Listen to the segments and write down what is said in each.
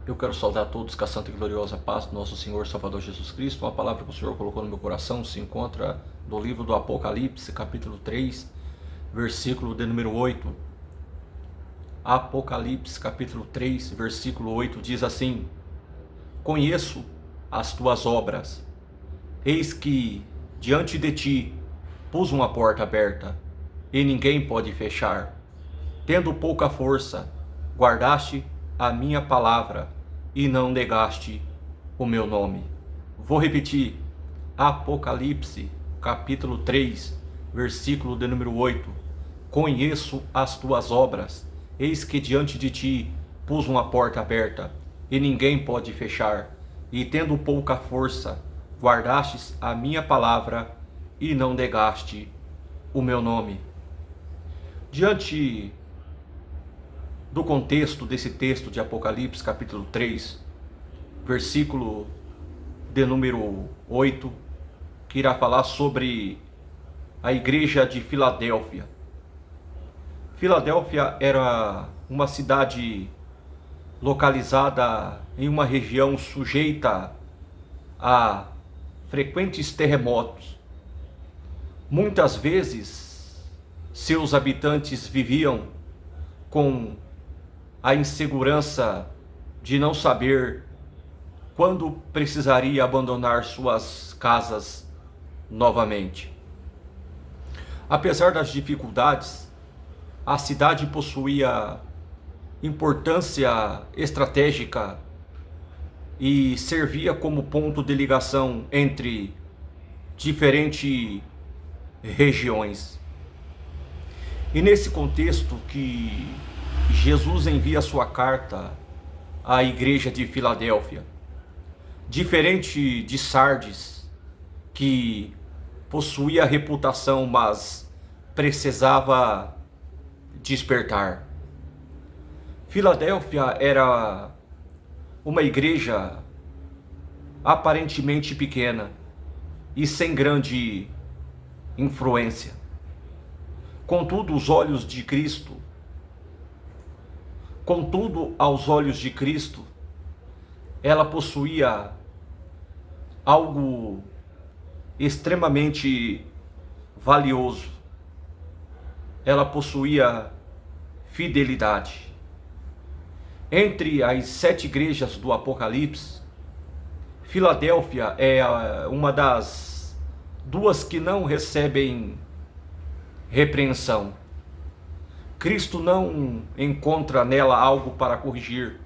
Eu quero saudar todos com a santa e gloriosa paz do nosso Senhor Salvador Jesus Cristo. Uma palavra que o Senhor colocou no meu coração se encontra no livro do Apocalipse, capítulo 3, versículo de número 8. Apocalipse, capítulo 3, versículo 8, diz assim: Conheço as tuas obras, eis que diante de ti pus uma porta aberta, e ninguém pode fechar. Tendo pouca força, guardaste a minha palavra, e não negaste o meu nome. Vou repetir, Apocalipse, capítulo 3, versículo de número 8. Conheço as tuas obras, eis que diante de ti pus uma porta aberta, e ninguém pode fechar. E tendo pouca força, guardastes a minha palavra, e não negaste o meu nome. Diante do contexto desse texto de Apocalipse, capítulo 3, versículo de número 8, que irá falar sobre a igreja de Filadélfia. Filadélfia era uma cidade localizada em uma região sujeita a frequentes terremotos. Muitas vezes, seus habitantes viviam com a insegurança de não saber quando precisaria abandonar suas casas novamente. Apesar das dificuldades, a cidade possuía importância estratégica e servia como ponto de ligação entre diferentes regiões. E nesse contexto que Jesus envia sua carta à igreja de Filadélfia, diferente de Sardes, que possuía reputação, mas precisava despertar. Filadélfia era uma igreja aparentemente pequena e sem grande influência. Contudo, aos olhos de Cristo, ela possuía algo extremamente valioso. Ela possuía fidelidade. Entre as 7 igrejas do Apocalipse, Filadélfia é uma das 2 que não recebem repreensão. Cristo não encontra nela algo para corrigir,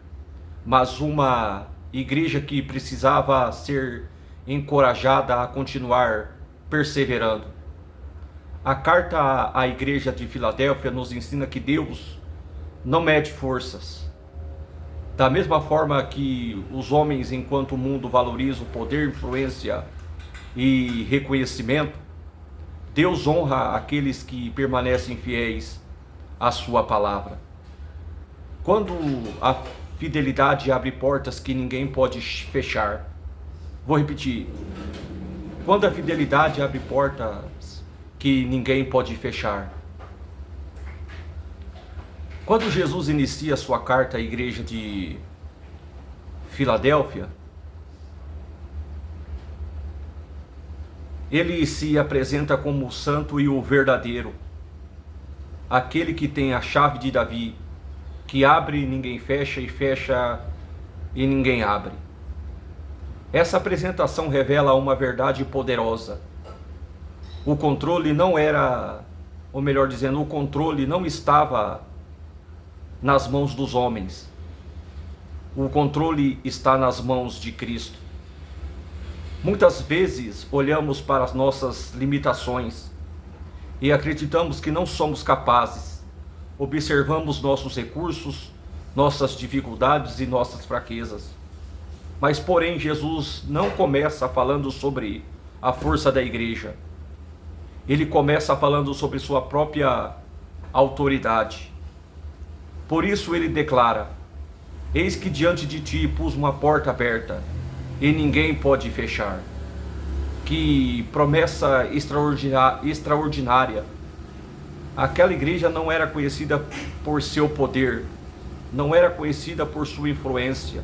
mas uma igreja que precisava ser encorajada a continuar perseverando. A carta à igreja de Filadélfia nos ensina que Deus não mede forças. Da mesma forma que os homens, enquanto o mundo valoriza o poder, influência e reconhecimento, Deus honra aqueles que permanecem fiéis à sua palavra. Quando a fidelidade abre portas que ninguém pode fechar. Vou repetir. Quando a fidelidade abre portas que ninguém pode fechar. Quando Jesus inicia sua carta à igreja de Filadélfia, ele se apresenta como o santo e o verdadeiro, aquele que tem a chave de Davi, que abre e ninguém fecha, e fecha e ninguém abre. Essa apresentação revela uma verdade poderosa. O controle não era, ou melhor dizendo, o controle não estava nas mãos dos homens. O controle está nas mãos de Cristo. Muitas vezes olhamos para as nossas limitações e acreditamos que não somos capazes. Observamos nossos recursos, nossas dificuldades e nossas fraquezas. Mas, porém, Jesus não começa falando sobre a força da igreja. Ele começa falando sobre sua própria autoridade. Por isso ele declara: Eis que diante de ti pus uma porta aberta, e ninguém pode fechar. Que promessa extraordinária. Aquela igreja não era conhecida por seu poder, não era conhecida por sua influência,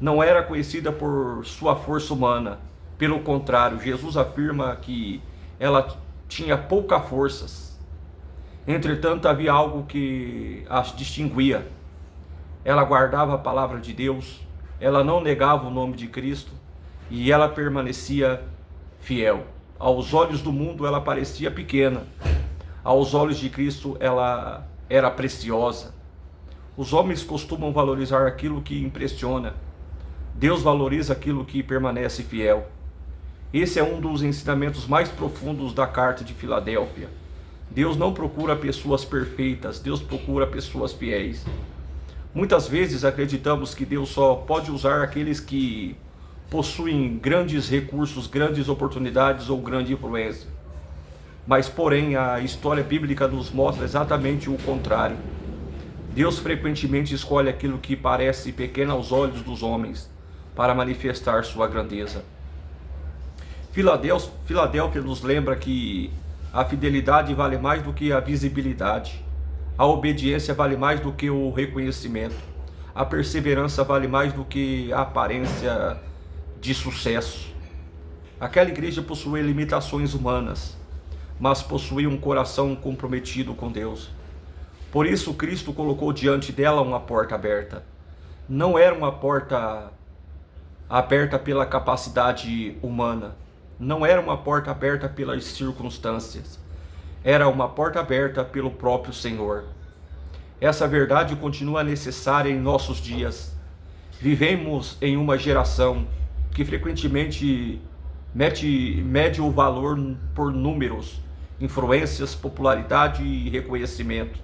não era conhecida por sua força humana. Pelo contrário, Jesus afirma que ela tinha poucas forças. Entretanto, havia algo que as distinguia. Ela guardava a palavra de Deus, ela não negava o nome de Cristo e ela permanecia fiel. Aos olhos do mundo ela parecia pequena, aos olhos de Cristo ela era preciosa. Os homens costumam valorizar aquilo que impressiona. Deus valoriza aquilo que permanece fiel. Esse é um dos ensinamentos mais profundos da carta de Filadélfia. Deus não procura pessoas perfeitas, Deus procura pessoas fiéis. Muitas vezes acreditamos que Deus só pode usar aqueles que possuem grandes recursos, grandes oportunidades ou grande influência. Mas, porém, a história bíblica nos mostra exatamente o contrário. Deus frequentemente escolhe aquilo que parece pequeno aos olhos dos homens para manifestar sua grandeza. Filadélfia nos lembra que a fidelidade vale mais do que a visibilidade. A obediência vale mais do que o reconhecimento. A perseverança vale mais do que a aparência de sucesso. Aquela igreja possuía limitações humanas, mas possuía um coração comprometido com Deus. Por isso Cristo colocou diante dela uma porta aberta. Não era uma porta aberta pela capacidade humana. Não era uma porta aberta pelas circunstâncias. Era uma porta aberta pelo próprio Senhor. Essa verdade continua necessária em nossos dias. Vivemos em uma geração que frequentemente mede o valor por números, influências, popularidade e reconhecimento.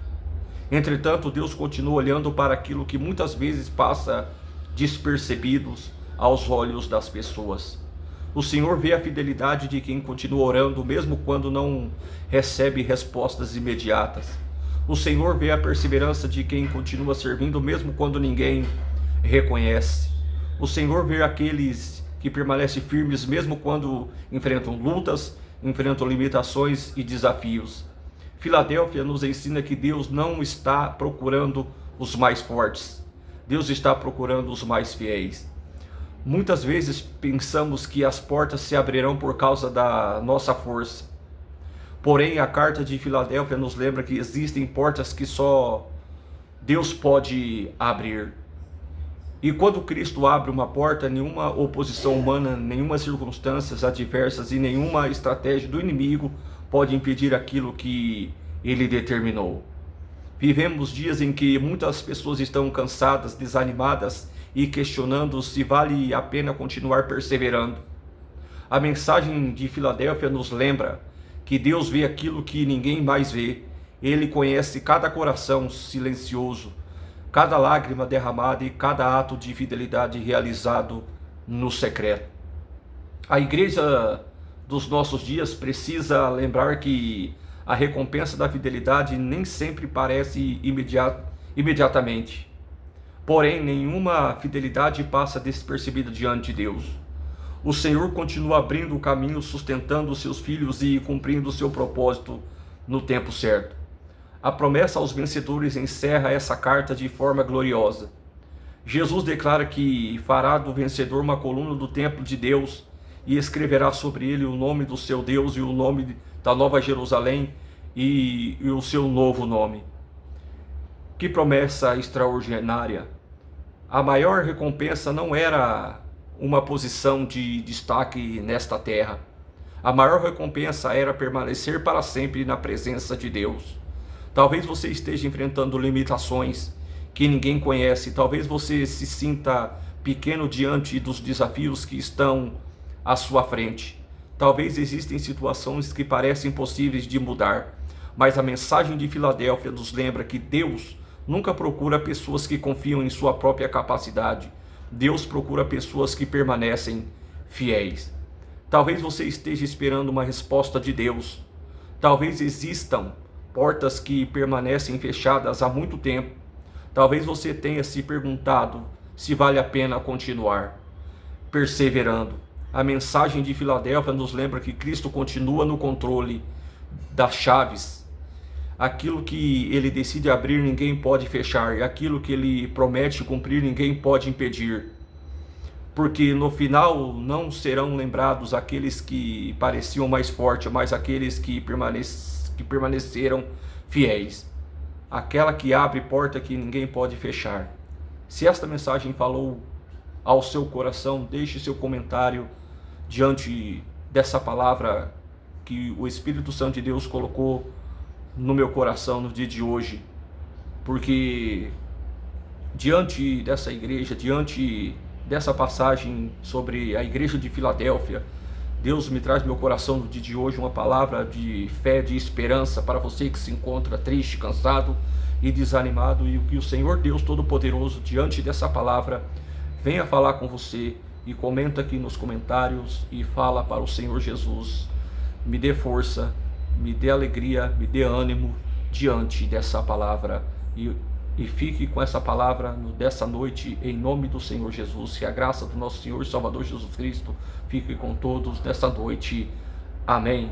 Entretanto, Deus continua olhando para aquilo que muitas vezes passa despercebidos aos olhos das pessoas. O Senhor vê a fidelidade de quem continua orando, mesmo quando não recebe respostas imediatas. O Senhor vê a perseverança de quem continua servindo, mesmo quando ninguém reconhece. O Senhor vê aqueles que permanecem firmes, mesmo quando enfrentam lutas, enfrentam limitações e desafios. Filadélfia nos ensina que Deus não está procurando os mais fortes. Deus está procurando os mais fiéis. Muitas vezes pensamos que as portas se abrirão por causa da nossa força. Porém, a carta de Filadélfia nos lembra que existem portas que só Deus pode abrir. E quando Cristo abre uma porta, nenhuma oposição humana, nenhuma circunstâncias adversas e nenhuma estratégia do inimigo pode impedir aquilo que ele determinou. Vivemos dias em que muitas pessoas estão cansadas, desanimadas e questionando se vale a pena continuar perseverando. A mensagem de Filadélfia nos lembra que Deus vê aquilo que ninguém mais vê. Ele conhece cada coração silencioso, cada lágrima derramada e cada ato de fidelidade realizado no secreto. A igreja dos nossos dias precisa lembrar que a recompensa da fidelidade nem sempre parece imediatamente. Porém, nenhuma fidelidade passa despercebida diante de Deus. O Senhor continua abrindo o caminho, sustentando os seus filhos e cumprindo o seu propósito no tempo certo. A promessa aos vencedores encerra essa carta de forma gloriosa. Jesus declara que fará do vencedor uma coluna do templo de Deus e escreverá sobre ele o nome do seu Deus e o nome da Nova Jerusalém e o seu novo nome. Que promessa extraordinária! A maior recompensa não era uma posição de destaque nesta terra. A maior recompensa era permanecer para sempre na presença de Deus. Talvez você esteja enfrentando limitações que ninguém conhece. Talvez você se sinta pequeno diante dos desafios que estão à sua frente. Talvez existem situações que parecem impossíveis de mudar. Mas a mensagem de Filadélfia nos lembra que Deus nunca procura pessoas que confiam em sua própria capacidade. Deus procura pessoas que permanecem fiéis. Talvez você esteja esperando uma resposta de Deus. Talvez existam portas que permanecem fechadas há muito tempo. Talvez você tenha se perguntado se vale a pena continuar perseverando. A mensagem de Filadélfia nos lembra que Cristo continua no controle das chaves. Aquilo que ele decide abrir, ninguém pode fechar. E aquilo que ele promete cumprir, ninguém pode impedir. porque no final não serão lembrados aqueles que pareciam mais fortes, mas aqueles que permaneceram fiéis. Aquela que abre porta que ninguém pode fechar. Se esta mensagem falou ao seu coração, deixe seu comentário diante dessa palavra que o Espírito Santo de Deus colocou no meu coração no dia de hoje, porque diante dessa igreja, diante dessa passagem sobre a igreja de Filadélfia, Deus me traz no meu coração no dia de hoje uma palavra de fé, de esperança para você que se encontra triste, cansado e desanimado, e que o Senhor Deus Todo-Poderoso, diante dessa palavra, venha falar com você e comenta aqui nos comentários e fala para o Senhor Jesus: me dê força, me dê alegria, me dê ânimo diante dessa palavra, e fique com essa palavra dessa noite, em nome do Senhor Jesus. Que a graça do nosso Senhor e Salvador Jesus Cristo fique com todos nessa noite. Amém.